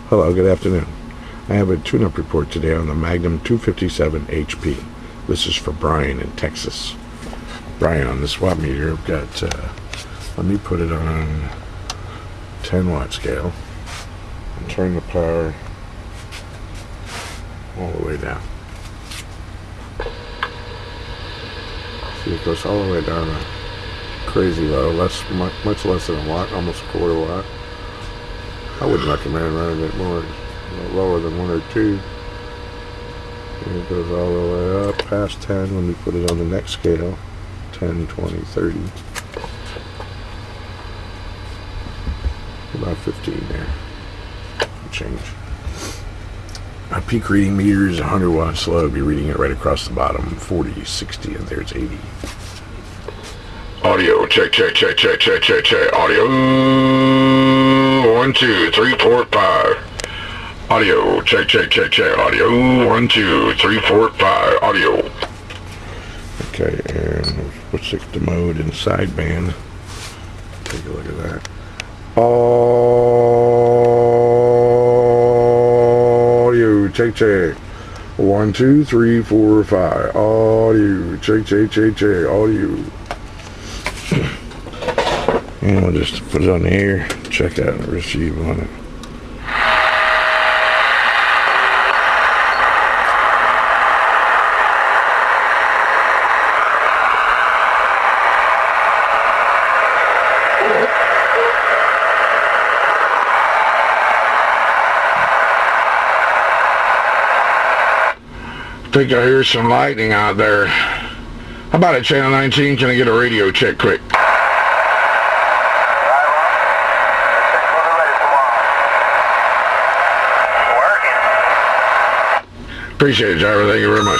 Hello, good afternoon. I have a tune-up report today on the Magnum 257HP. This is for Brian in Texas. Brian, on this watt meter, I've got, let me put it on 10 watt scale and turn the power all the way down. See, it goes all the way down to crazy low, much less than a watt, almost a quarter watt. I wouldn't recommend running it more lower than 1 or 2. And it goes all the way up past 10. Let me put it on the next scale. 10, 20, 30. About 15 there. Change. My peak reading meter is 100 watts low. I'll be reading it right across the bottom. 40, 60, and there's 80. Audio, check. Audio, 1, 2, 3, 4, 5. Audio, check. Audio, 1, 2, 3, 4, 5. Audio. Okay, and we'll stick the mode in sideband. Take a look at that. Audio, check. 1, 2, 3, 4, 5. Audio, check. Audio. And we'll just put it on the air, check out the receive on it. I think I hear some lightning out there. How about it, channel 19? Can I get a radio check quick? Appreciate it, driver. Thank you very much.